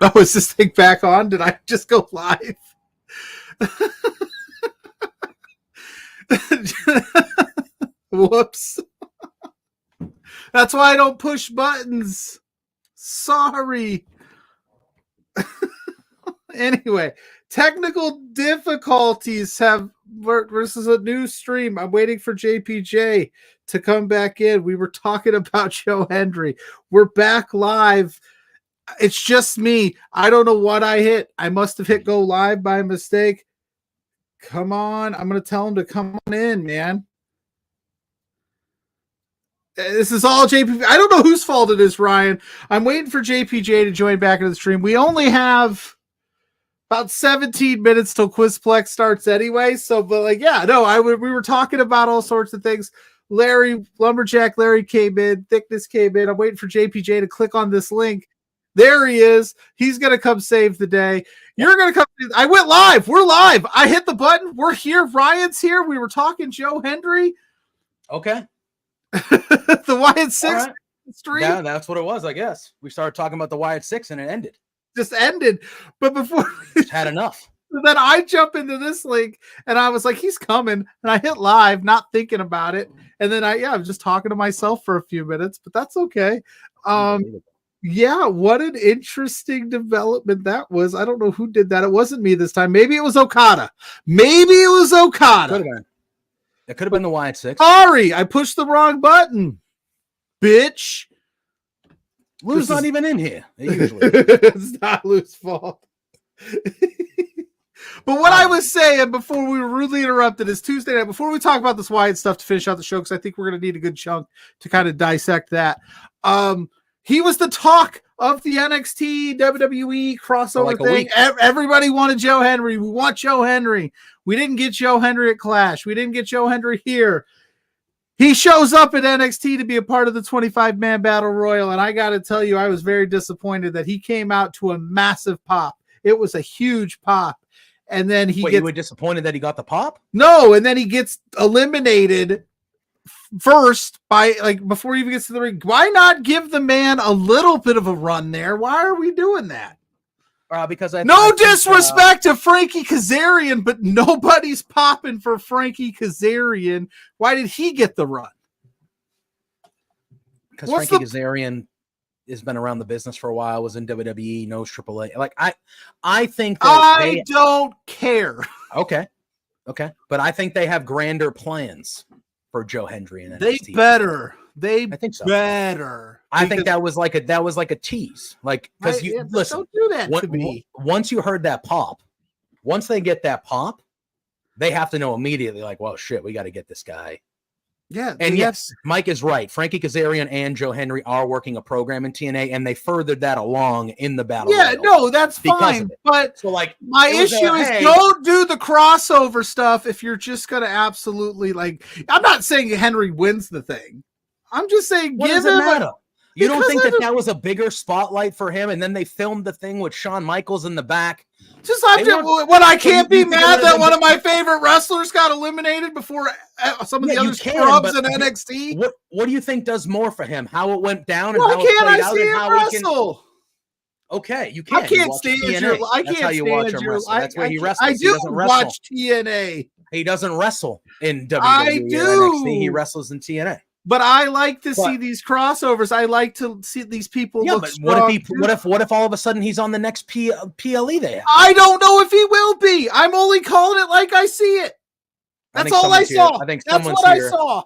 Oh, is this thing back on? Did I just go live? Whoops. That's why I don't push buttons. Sorry. Anyway, technical difficulties this is a new stream. I'm waiting for JPJ to come back in. We were talking about Joe Hendry. We're back live. It's just me. I don't know what I hit. I must have hit go live by mistake. Come on. I'm going to tell him to come on in, man. This is all JPJ. I don't know whose fault it is, Ryan. I'm waiting for JPJ to join back into the stream. We only have about 17 minutes till Quizplex starts anyway. So, but like, yeah, no, we were talking about all sorts of things. Lumberjack Larry came in. Thickness came in. I'm waiting for JPJ to click on this link. There he is. He's going to come save the day. You're going to come. I went live. We're live. I hit the button. We're here. Ryan's here. We were talking Joe Hendry. Okay. The Wyatt Sicks stream. Yeah, that's what it was, I guess. We started talking about the Wyatt Sicks and it ended. Just ended. But before had enough. Then I jump into this link and I was like, he's coming. And I hit live, not thinking about it. And then I was just talking to myself for a few minutes, but that's okay. Yeah, what an interesting development that was. I don't know who did that. It wasn't me this time. Maybe it was Okada. It could have been the Wyatt Sicks. Sorry, I pushed the wrong button. Bitch. Lou's not even in here. Usually. It's not Lou's fault. But what I was saying before we were rudely interrupted is Tuesday night, before we talk about this Wyatt stuff to finish out the show, because I think we're going to need a good chunk to kind of dissect that. He was the talk of the NXT WWE crossover thing. Everybody wanted Joe Hendry. We want Joe Hendry. We didn't get Joe Hendry at Clash. We didn't get Joe Hendry here. He shows up at NXT to be a part of the 25-man Battle Royal, and I got to tell you, I was very disappointed that he came out to a massive pop. It was a huge pop. And then you were disappointed that he got the pop? No, and then he gets eliminated first by, like, before he even gets to the ring. Why not give the man a little bit of a run there? Why are we doing that? Because no disrespect to Frankie Kazarian, but nobody's popping for Frankie Kazarian. Why did he get the run? Because Frankie Kazarian has been around the business for a while, was in WWE, knows AAA. Like I think that I don't care. Okay. But I think they have grander plans for Joe Hendry and NXT. I think so. Better. I think that was like a tease. Like, because listen, don't do that to me. Once you heard that pop, once they get that pop, they have to know immediately, like, well, shit, we got to get this guy. Yeah. And yes, Mike is right. Frankie Kazarian and Joe Hendry are working a program in TNA, and they furthered that along in the battle. Yeah, no, that's fine. But so, like, my issue is don't do the crossover stuff if you're just going to absolutely, like, I'm not saying Henry wins the thing. I'm just saying, what does it matter? You don't think that was a bigger spotlight for him? And then they filmed the thing with Shawn Michaels in the back. I can't be mad that one of my favorite wrestlers got eliminated before some of the other scrubs in NXT. What do you think does more for him? How it went down and how it played out and how wrestle? Okay, you can. I can't stand you. That's how you watch him wrestle. That's where he wrestles. I do watch TNA. He doesn't wrestle in WWE. I do. NXT. He wrestles in TNA. But I like to see these crossovers. I like to see these people look strong. What if all of a sudden he's on the next PLE there? I don't know if he will be. I'm only calling it like I see it. That's all I saw. That's what I saw.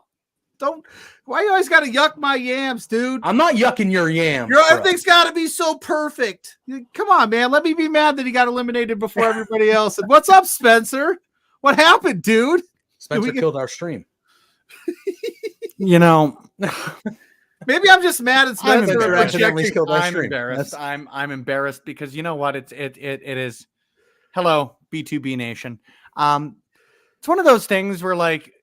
Why you always got to yuck my yams, dude? I'm not yucking your yams. Everything's got to be so perfect. Come on, man. Let me be mad that he got eliminated before everybody else. And what's up, Spencer? What happened, dude? Spencer killed our stream. You know, maybe I'm just mad at Spencer. I'm embarrassed. I'm embarrassed because you know what? It is. Hello, B2B Nation. It's one of those things where, like,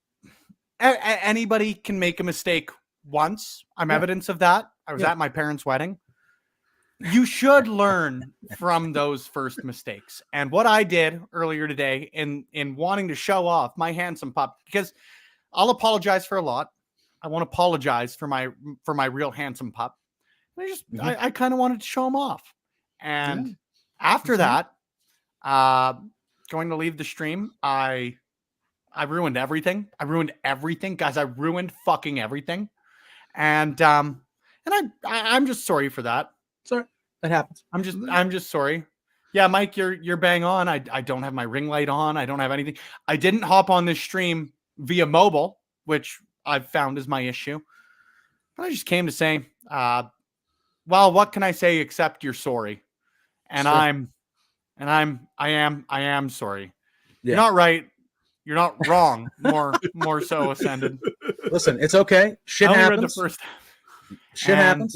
anybody can make a mistake once. I'm evidence of that. I was at my parents' wedding. You should learn from those first mistakes. And what I did earlier today in wanting to show off my handsome pup, because I'll apologize for a lot. I won't apologize for my real handsome pup. I kind of wanted to show him off. And After that, going to leave the stream. I ruined everything. Guys. I ruined fucking everything. And I'm just sorry for that. Sorry, that happens. I'm just sorry. Yeah, Mike, you're bang on. I don't have my ring light on. I don't have anything. I didn't hop on this stream via mobile, which I've found is my issue. But I just came to say, well, what can I say except you're sorry? And Sure. I am sorry. Yeah. You're not right. You're not wrong. More so, Ascended. Listen, it's okay. Shit I only happens. read the first. Shit happens.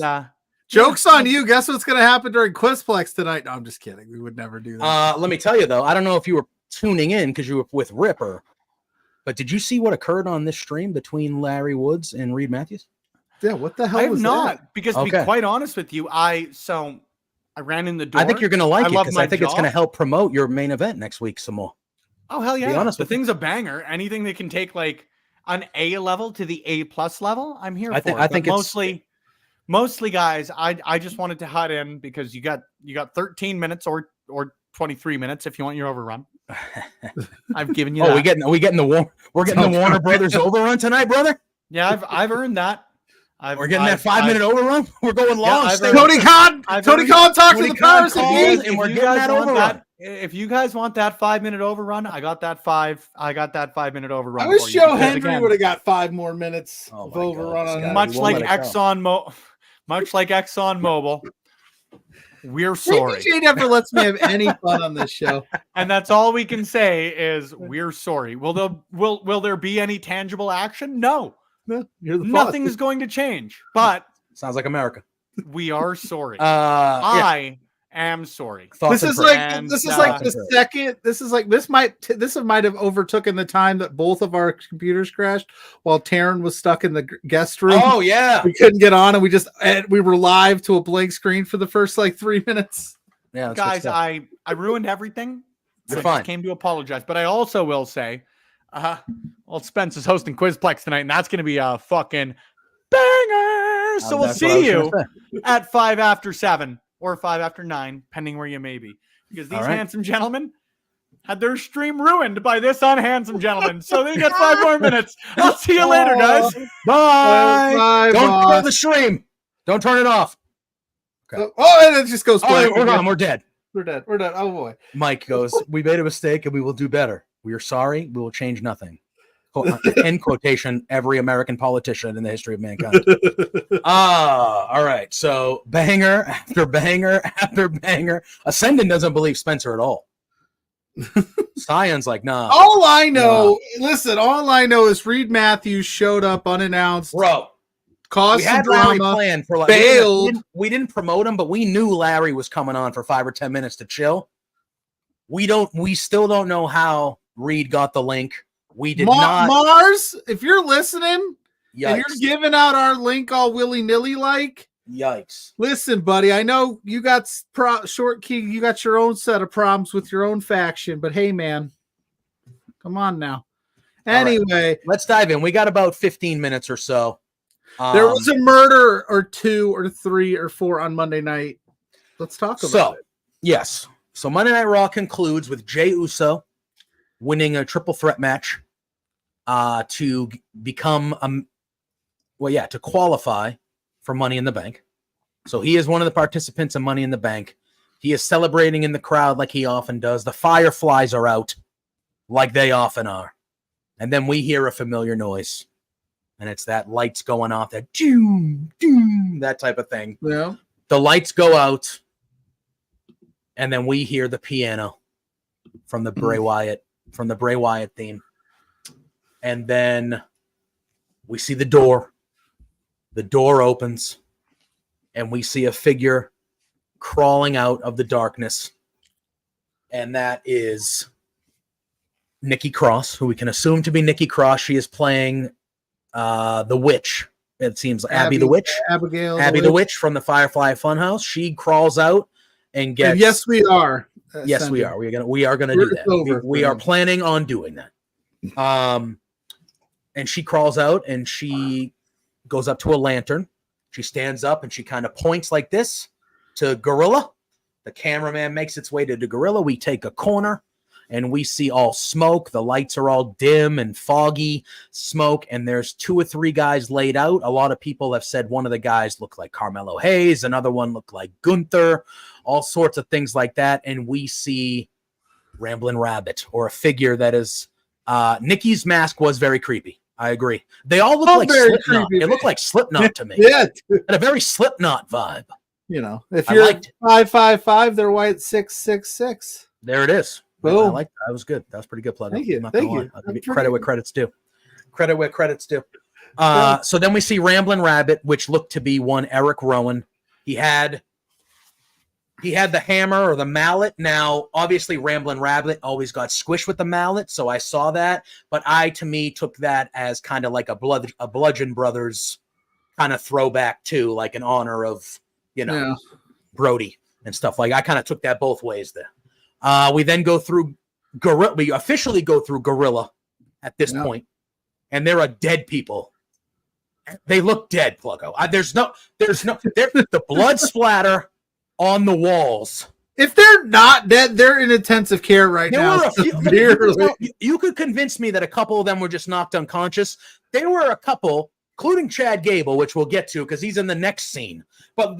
Joke's on you. Guess what's going to happen during Quizplex tonight? No, I'm just kidding. We would never do that. Let me tell you, though, I don't know if you were tuning in because you were with Ripper, but did you see what occurred on this stream between Larry Woods and Reed Matthews? Yeah, what the hell I have was not, that? because to be quite honest with you, I ran in the door. I think you're going to like it because I think job. it's going to help promote your main event next week some more. Oh, hell yeah. Be honest the with you. thing's a banger. Anything that can take like an A level to the A+ level, I'm here for. I think mostly guys, I just wanted to hut in because you got 13 minutes or 23 minutes if you want your overrun. I've given you that. We're getting the Warner Brothers overrun tonight, brother? Yeah, I've earned that. We're getting that 5-minute overrun. We're going long. Yeah, Tony Khan talked to the powers that be. And we're getting that overrun. If you guys want that 5-minute overrun, I got that 5-minute overrun. I wish for you Joe because, Hendry again, would have got 5 more minutes Oh of my God, overrun this on guy. him. much won't like let it go. Exxon Mobil, we're sorry. JPJ never lets me have any fun on this show. And that's all we can say is we're sorry. Will there be any tangible action? No. You're the Nothing's going to change. But Sounds like America. we are sorry. Yeah. I am sorry. Thoughts This and is prayers. like the second. This might have overtaken the time that both of our computers crashed while Taryn was stuck in the guest room. Oh yeah. We couldn't get on, and we were live to a blank screen for the first like 3 minutes. Yeah, that's Guys, good stuff. I ruined everything. You're I fine. just came to apologize, but I also will say, well, Spence is hosting Quizplex tonight, and that's going to be a fucking banger. So we'll That's what I see was you gonna say. at 5 after 7 or 5 after 9, depending where you may be, because these All right. handsome gentlemen had their stream ruined by this unhandsome gentleman. So they got 5 more minutes. I'll see you later, guys. Bye. Bye, Don't boss. turn the stream. Don't turn it off. Okay. Oh, and it just goes blank. We're gone. We're dead. We're dead. We're dead. Oh boy. Mike goes, we made a mistake and we will do better. We are sorry. We will change nothing. End quotation, every American politician in the history of mankind. All right. So banger after banger after banger. Ascendant doesn't believe Spencer at all. Scion's like, nah. All I know, listen, all I know is Reed Matthews showed up unannounced, Bro, caused we some had Larry drama, planned for like bailed. we didn't promote him, but we knew Larry was coming on for 5 or 10 minutes to chill. We still don't know how Reed got the link. We did not. Mars, if you're listening Yikes. and you're giving out our link all willy-nilly like, Yikes. listen, buddy, I know you got short key, you got your own set of problems with your own faction, but hey, man, come on now. Anyway, right. Let's dive in. We got about 15 minutes or so. There was a murder or 2 or 3 or 4 on Monday night. Let's talk about it. Yes. So Monday Night Raw concludes with Jey Uso winning a triple threat match to become to qualify for Money in the Bank. So he is one of the participants in Money in the Bank. He is celebrating in the crowd like he often does. The fireflies are out like they often are. And then we hear a familiar noise. And it's that lights going off, that doom, doom, that type of thing. Yeah. The lights go out. And then we hear the piano from the Bray Wyatt theme. And then we see the door. The door opens. And we see a figure crawling out of the darkness. And that is Nikki Cross, who we can assume to be Nikki Cross. She is playing the witch. It seems Abby the Witch. Abby the Witch from the Firefly Funhouse. She crawls out and gets. And yes, we are. Yes, we are. We are gonna do that. We are planning on doing that. And she crawls out and she goes up to a lantern. She stands up and she kind of points like this to Gorilla. The cameraman makes its way to the gorilla. We take a corner and we see all smoke. The lights are all dim and foggy smoke. And there's 2 or 3 guys laid out. A lot of people have said one of the guys looked like Carmelo Hayes. Another one looked like Gunther, all sorts of things like that. And we see Ramblin' Rabbit, or a figure that is Nikki's mask was very creepy. I agree. They all look like Slipknot. It looked like Slipknot to me. Yeah. Had a very Slipknot vibe. You know, if you're 555, they're Wyatt 666. There it is. Boom. I like that. That was good. That was pretty good, Pluggo. Thank you. Thank you. I'll give you credit where credit's due. Credit where credit's due. So then we see Ramblin' Rabbit, which looked to be one Eric Rowan. He had the hammer or the mallet. Now, obviously, Ramblin' Rabbit always got squished with the mallet, so I saw that. But to me, took that as kind of like a Bludgeon Brothers kind of throwback too, like in honor of, Brody and stuff. Like, I kind of took that both ways there. We then go through Gorilla. We officially go through Gorilla at this point, and there are dead people. They look dead, Pluggo. There's the blood splatter on the walls. If they're not dead, they're in intensive care right now. You could convince me that a couple of them were just knocked unconscious. There were a couple, including Chad Gable, which we'll get to because he's in the next scene. But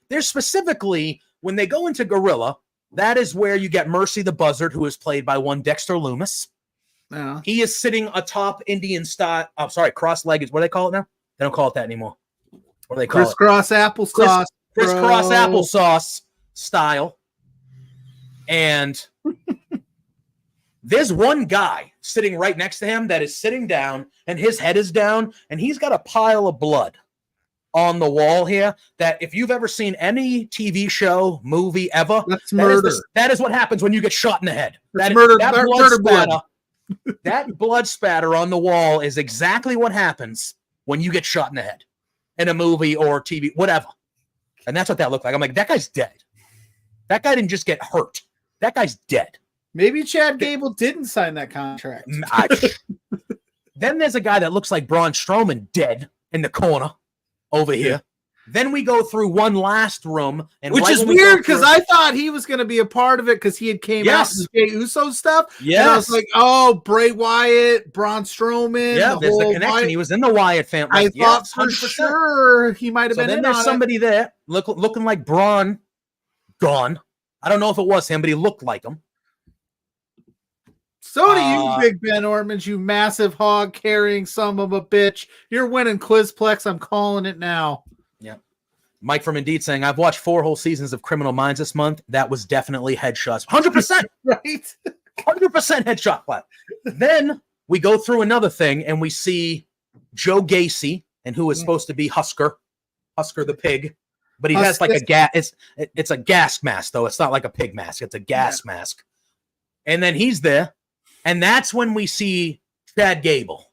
there's specifically when they go into Gorilla, that is where you get Mercy the Buzzard, who is played by one Dexter Loomis. Yeah. He is sitting atop Indian style. I'm sorry, cross-legged. What do they call it now? They don't call it that anymore. What do they call it? Crisscross applesauce. Crisscross applesauce style. And there's one guy sitting right next to him that is sitting down, and his head is down, and he's got a pile of blood on the wall here that if you've ever seen any TV show, movie ever, that's murder. That is what happens when you get shot in the head. That blood spatter on the wall is exactly what happens when you get shot in the head in a movie or TV, whatever. And that's what that looked like. I'm like, that guy's dead. That guy didn't just get hurt. That guy's dead. Maybe Chad Gable didn't sign that contract. Then there's a guy that looks like Braun Strowman dead in the corner over here. Then we go through one last room, and which is weird because I thought he was going to be a part of it because he had came out in Jey Uso stuff. Yes, and I was like, oh, Bray Wyatt, Braun Strowman. Yeah, there's the connection. Wyatt. He was in the Wyatt family. I thought for sure he might have been. Then there's somebody there looking like Braun, gone. I don't know if it was him, but he looked like him. So do you, Big Ben Ortmans, you massive hog carrying son of a bitch. You're winning Quizplex. I'm calling it now. Yeah. Mike from Indeed saying, I've watched 4 whole seasons of Criminal Minds this month. That was definitely headshots. 100%. Right? 100% headshot play. Then we go through another thing, and we see Joe Gacy, and who is supposed to be Husker the pig. But he has like a gas. It's a gas mask, though. It's not like a pig mask. It's a gas mask. And then he's there. And that's when we see Chad Gable.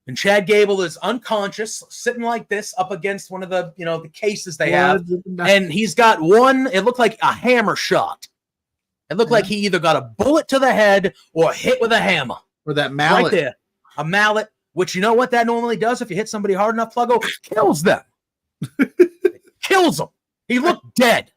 And Chad Gable is unconscious, sitting like this up against one of the, the cases they have. And he's got one, it looked like a hammer shot. It looked like he either got a bullet to the head or hit with a hammer. Or that mallet. Right there. A mallet, which you know what that normally does if you hit somebody hard enough, Pluggo? Kills them. Kills them. He looked dead.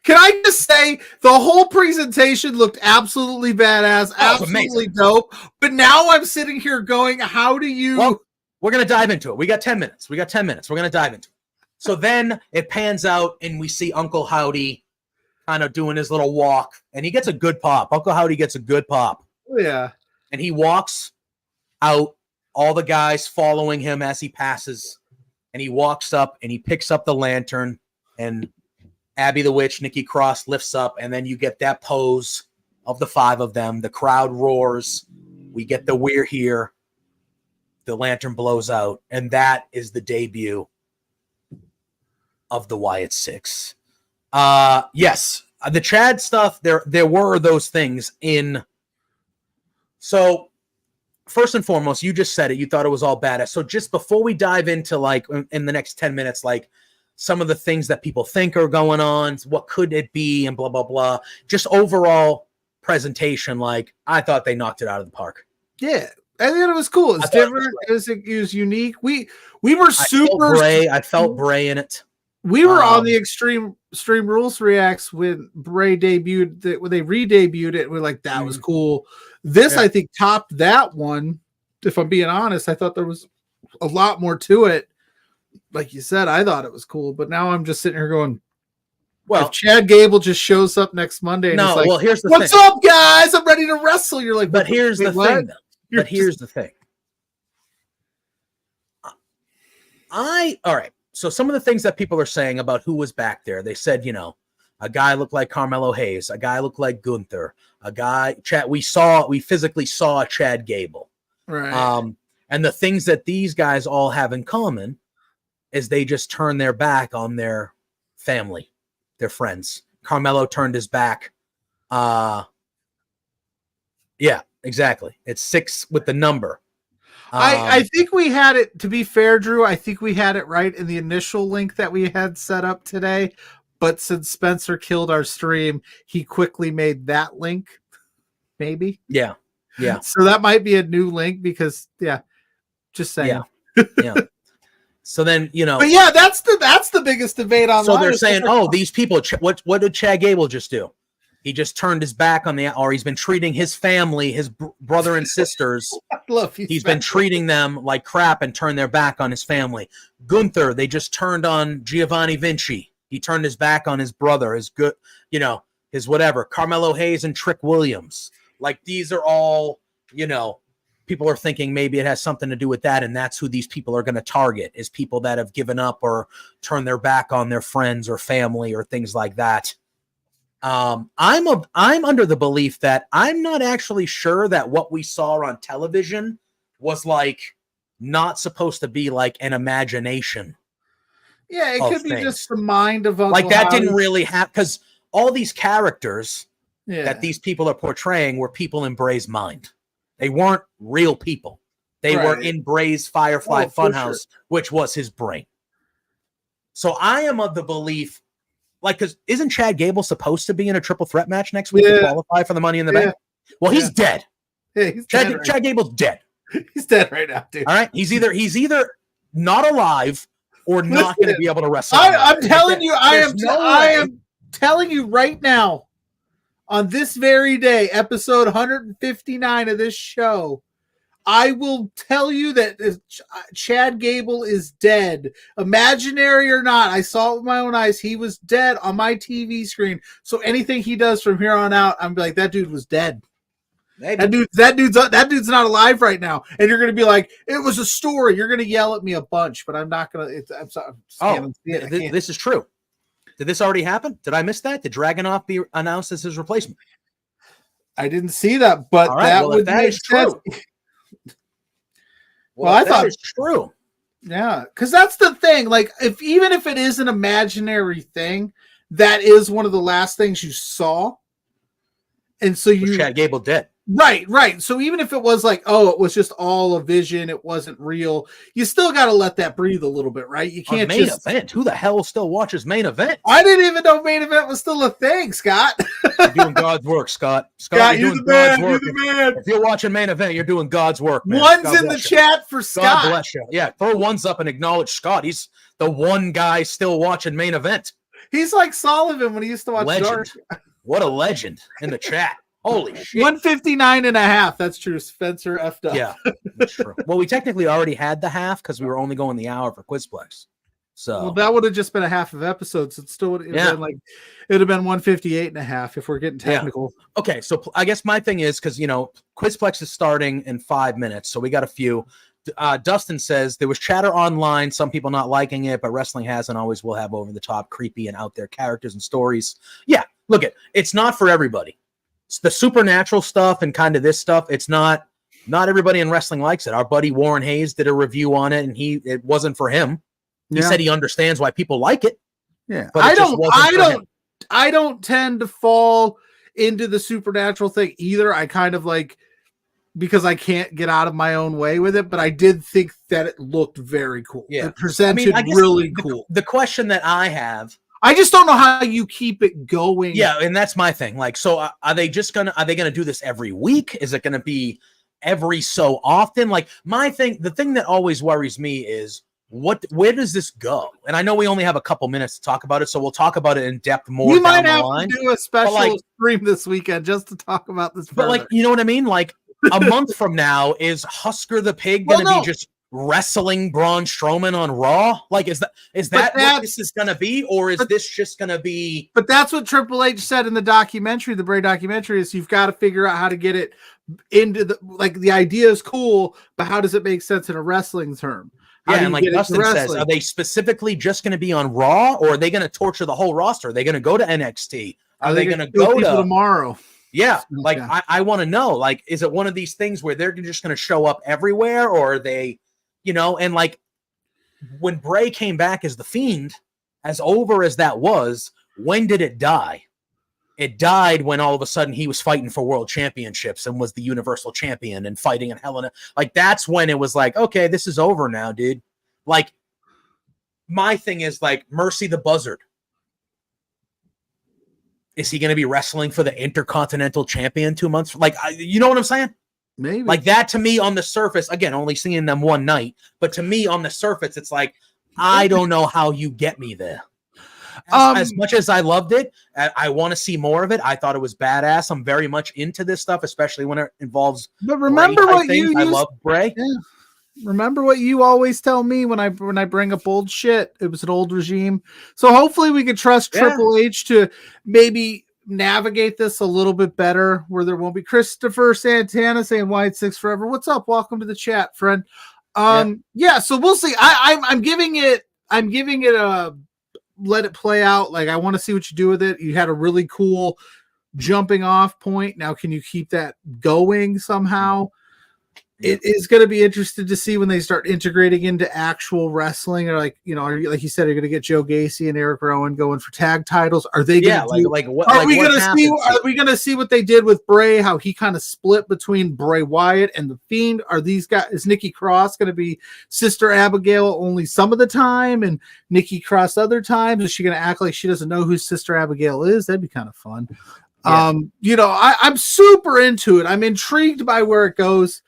Can I just say the whole presentation looked absolutely badass, absolutely dope. But now I'm sitting here going, how do you? Well, we're going to dive into it. We got 10 minutes. We're going to dive into it. So then it pans out and we see Uncle Howdy kind of doing his little walk, and he gets a good pop. Uncle Howdy gets a good pop. Oh, yeah. And he walks out, all the guys following him as he passes, and he walks up and he picks up the lantern, and Abby the Witch, Nikki Cross lifts up, and then you get that pose of the 5 of them. The crowd roars. We get the "We're here." The lantern blows out, and that is the debut of the Wyatt Sicks. Yes, the Chad stuff, there were those things in. So first and foremost, you just said it. You thought it was all badass. So just before we dive into, like, in the next 10 minutes, like, some of the things that people think are going on, what could it be, and blah, blah, blah. Just overall presentation, like, I thought they knocked it out of the park. Yeah. I think it was cool. It's different. It was unique. We were super. I felt Bray in it. We were on the Extreme Rules Reacts when Bray debuted, when they re-debuted it. We're like, that was cool. This, I think, topped that one. If I'm being honest, I thought there was a lot more to it. Like you said, I thought it was cool, but now I'm just sitting here going, well, if Chad Gable just shows up next Monday and he's like, here's the what's thing. up, guys? I'm ready to wrestle. You're like, but here's the thing, though. But here's the thing. All right. So some of the things that people are saying about who was back there, they said, a guy looked like Carmelo Hayes, a guy looked like Gunther, we physically saw Chad Gable. Right. And the things that these guys all have in common is they just turn their back on their family, their friends. Carmelo turned his back. Yeah, exactly. It's 6 with the number. I think we had it, to be fair, Drew, I think we had it right in the initial link that we had set up today. But since Spencer killed our stream, he quickly made that link. Maybe. Yeah. Yeah. So that might be a new link because, just saying. Yeah. So then, But yeah, that's the biggest debate online. So they're saying, these people, what did Chad Gable just do? He just turned his back on or he's been treating his family, his brother and sisters. He's been treating them like crap and turned their back on his family. Gunther, they just turned on Giovanni Vinci. He turned his back on his brother, his whatever. Carmelo Hayes and Trick Williams. Like, these are all, people are thinking maybe it has something to do with that, and that's who these people are going to target, is people that have given up or turned their back on their friends or family or things like that. I'm under the belief that I'm not actually sure that what we saw on television was like not supposed to be like an imagination. Yeah, it could be just the mind of Uncle like that Howdy. Didn't really happen, because all these characters that these people are portraying were people in Bray's mind. They weren't real people. They were in Bray's Firefly Funhouse, which was his brain. So I am of the belief, like, because isn't Chad Gable supposed to be in a triple threat match next week to qualify for the Money in the Bank? Well, he's dead. Yeah, he's Chad Gable's dead. He's dead right now, dude. All right, he's either not alive or not going to be able to wrestle. I'm telling you, I am telling you right now, on this very day, episode 159 of this show, I will tell you that Chad Gable is dead. Imaginary or not, I saw it with my own eyes. He was dead on my TV screen. So anything he does from here on out, I'm like, that dude was dead. That dude's not alive right now. And you're going to be like, it was a story. You're going to yell at me a bunch, but I'm not going to. I'm sorry. This is true. Did this already happen? Did I miss that? Did Dragunov be announced as his replacement? I didn't see that, but that would make sense. Well, I thought it's true. Yeah, because that's the thing. Like, even if it is an imaginary thing, that is one of the last things you saw. And so Chad Gable dead. Right. So even if it was like, it was just all a vision, it wasn't real, you still got to let that breathe a little bit, right? You can't main event. Who the hell still watches main event? I didn't even know main event was still a thing, Scott. You're doing God's work, Scott. Scott, you're the man. You're the man. If you're watching main event, you're doing God's work, man. One's in the chat for Scott. God bless you. Yeah, throw ones up and acknowledge Scott. He's the one guy still watching main event. He's like Sullivan when he used to watch Dark. What a legend in the chat. Holy shit. 159.5. That's true. Spencer effed up. Yeah, that's true. Well, we technically already had the half because we were only going the hour for Quizplex. So that would have just been a half of episodes. It still would have been like, it would have been 158.5 if we're getting technical. Yeah. Okay, so I guess my thing is, because Quizplex is starting in 5 minutes, so we got a few. Dustin says there was chatter online, some people not liking it, but wrestling has and always will have over the top, creepy, and out there characters and stories. Yeah, look, it's not for everybody. It's the supernatural stuff and kind of this stuff. It's not everybody in wrestling likes it. Our buddy Warren Hayes did a review on it, and it wasn't for him. He said he understands why people like it. Yeah, but I don't tend to fall into the supernatural thing either. I kind of like, because I can't get out of my own way with it, but I did think that it looked very cool. Yeah, it presented really cool. The question that I have, I just don't know how you keep it going. Yeah, and that's my thing. Like, so are they gonna do this every week? Is it gonna be every so often? Like, the thing that always worries me is, where does this go? And I know we only have a couple minutes to talk about it, so we'll talk about it in depth more. We might down have the line. to do a special stream this weekend just to talk about this. But like, you know what I mean? Like a month from now, is Husker the Pig going to be just wrestling Braun Strowman on Raw? Like, is that what this is going to be, or is this just going to be? But that's what Triple H said in the documentary, the Bray documentary, is you've got to figure out how to get it into the idea is cool, but how does it make sense in a wrestling term? And like Dustin says, are they specifically just going to be on Raw, or are they going to torture the whole roster? Are they going to go to NXT? Are they going to go to tomorrow? Yeah, like I want to know, like, is it one of these things where they're just going to show up everywhere, or are they, and like when Bray came back as the Fiend, as over as that was, when did it die? It died when all of a sudden he was fighting for world championships and was the Universal Champion and fighting in Hell in a... Like, that's when it was like, okay, this is over now, dude. Like, my thing is, like, Mercy the Buzzard. Is he going to be wrestling for the Intercontinental Champion 2 months? Like, you know what I'm saying? Maybe. Like, that to me on the surface, again, only seeing them one night, but to me on the surface, it's like, I don't know how you get me there. As much as I loved it, I want to see more of it. I thought it was badass. I'm very much into this stuff, especially when it involves. But remember what you I love Bray. Yeah. Remember what you always tell me when I bring up old shit. It was an old regime. So hopefully we can trust Triple H to maybe navigate this a little bit better, where there won't be Christopher Santana saying Wyatt Sicks forever. What's up? Welcome to the chat, friend. So we'll see. I'm giving it a let it play out. Like, I want to see what you do with it. You had a really cool jumping off point. Now, can you keep that going somehow? It is going to be interesting to see when they start integrating into actual wrestling, or like, like you said, you're going to get Joe Gacy and Eric Rowan going for tag titles. Are they going to Are we going to see what they did with Bray, how he kind of split between Bray Wyatt and the Fiend? Are these guys, is Nikki Cross going to be Sister Abigail only some of the time and Nikki Cross other times? Is she going to act like she doesn't know who Sister Abigail is? That'd be kind of fun. Yeah. I'm super into it. I'm intrigued by where it goes.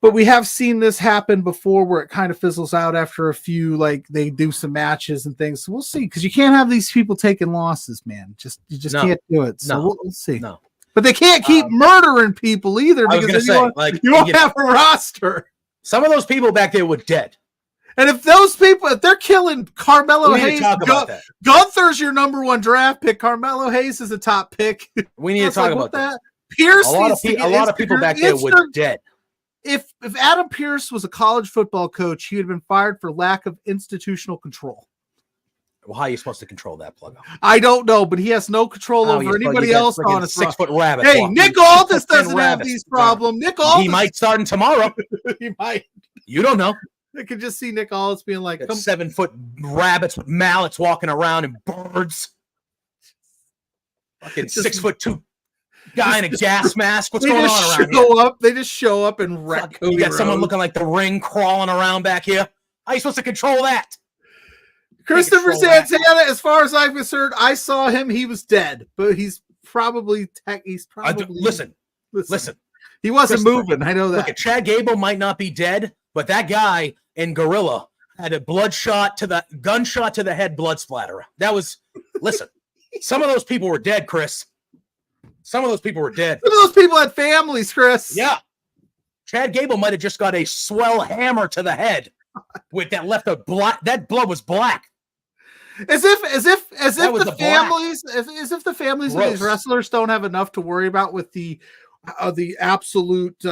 But we have seen this happen before, where it kind of fizzles out after a few, like they do some matches and things. So we'll see, because you can't have these people taking losses, man. You just can't do it. So we'll see. No. But they can't keep murdering people either, because you won't have a roster. Some of those people back there were dead. And if those people, if they're killing Carmelo Hayes, Gunther's your number one draft pick. Carmelo Hayes is a top pick. We need to talk about that. Pierce, a lot of people back there were dead. If Adam Pearce was a college football coach, he would have been fired for lack of institutional control. Well, how are you supposed to control that, Pluggo? I don't know, but he has no control over anybody else on a 6-foot rabbit. Hey, Nick Aldis doesn't have these problems. Nick Aldis, he might start tomorrow. He might. You don't know. I could just see Nick Aldis being like 7-foot rabbits with mallets walking around and birds. Fucking 6'2" guy in a gas mask. What's going on around here? They just show up and wreck. You got someone looking like the Ring crawling around back here. How are you supposed to control that? Christopher Santana, as far as I'm concerned, I saw him. He was dead, but he's probably listen. He wasn't moving. I know that. Look, Chad Gable might not be dead, but that guy in Gorilla had a gunshot to the head, blood splatter. That was, listen, some of those people were dead, Chris. Some of those people were dead. Some of those people had families, Chris. Yeah. Chad Gable might have just got a swell hammer to the head with that left a black. That blood was black. As if the families of these wrestlers don't have enough to worry about with the absolute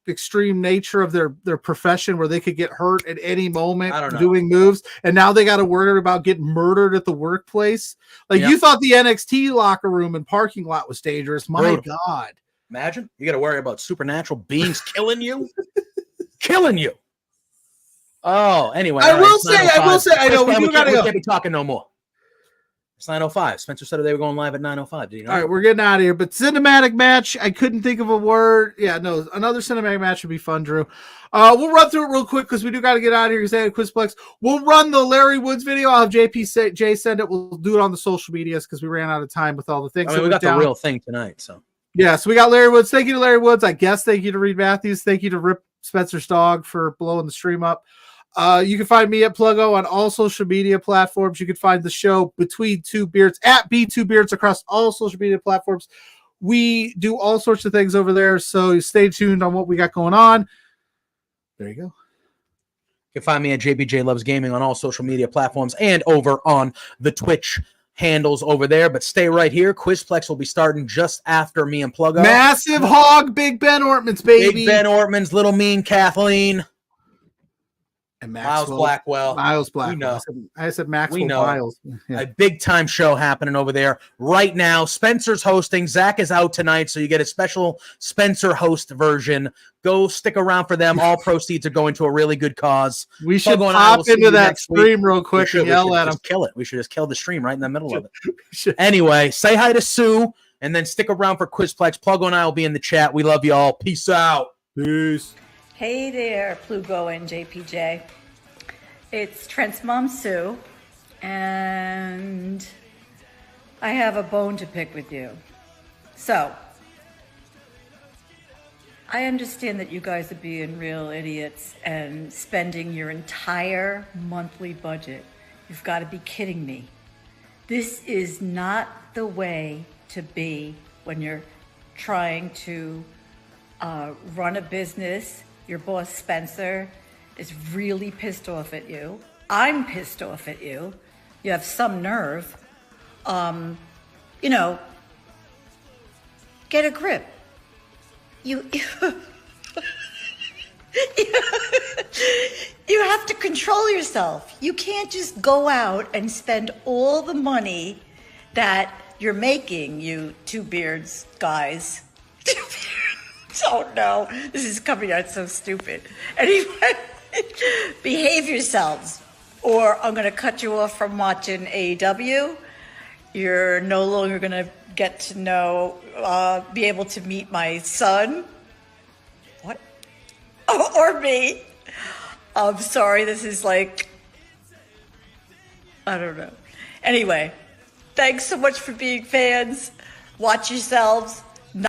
extreme nature of their profession, where they could get hurt at any moment doing moves, and now they got to worry about getting murdered at the workplace. You thought the NXT locker room and parking lot was dangerous. My God. Imagine you got to worry about supernatural beings killing you. Oh, anyway. I will say, I know we gotta go. Can't be talking no more. It's 9:05. Spencer said they were going live at 9:05. Do you know? All right, we're getting out of here. But cinematic match, I couldn't think of a word. Yeah, no, another cinematic match would be fun, Drew. We'll run through it real quick because we do got to get out of here because they had Quizplex. We'll run the Larry Woods video. I'll have JPJ send it. We'll do it on the social medias because we ran out of time with all the things. We got the real thing tonight. So yeah, so we got Larry Woods. Thank you to Larry Woods. I guess thank you to Reed Matthews. Thank you to Rip Spencer's dog for blowing the stream up. You can find me at Pluggo on all social media platforms. You can find the show Between Two Beards at B2Beards across all social media platforms. We do all sorts of things over there, so stay tuned on what we got going on. There you go. You can find me at JPJ Loves Gaming on all social media platforms and over on the Twitch handles over there. But stay right here. Quizplex will be starting just after me and Pluggo. Massive hog, Big Ben Ortman's baby. Big Ben Ortman's little mean Kathleen. And Miles Blackwell. Miles Blackwell. We know. I said Maxwell We know. Miles. Yeah. A big time show happening over there right now. Spencer's hosting. Zach is out tonight, so you get a special Spencer host version. Go stick around for them. All proceeds are going to a really good cause. We should pop into that stream real quick and yell at him. Kill it. We should just kill the stream right in the middle of it. Anyway, say hi to Sue and then stick around for Quizplex. Pluggo and I will be in the chat. We love you all. Peace out. Peace. Hey there, Pluggo and JPJ. It's Trent's mom, Sue, and I have a bone to pick with you. So, I understand that you guys are being real idiots and spending your entire monthly budget. You've got to be kidding me. This is not the way to be when you're trying to run a business. Your boss, Spencer, is really pissed off at you. I'm pissed off at you. You have some nerve. You know, get a grip. You have to control yourself. You can't just go out and spend all the money that you're making, you two beards guys. Oh no, this is coming out so stupid. Anyway, behave yourselves, or I'm going to cut you off from watching AEW. You're no longer going to get to know, be able to meet my son. What? Or me. I'm sorry, this is like, I don't know. Anyway, thanks so much for being fans. Watch yourselves.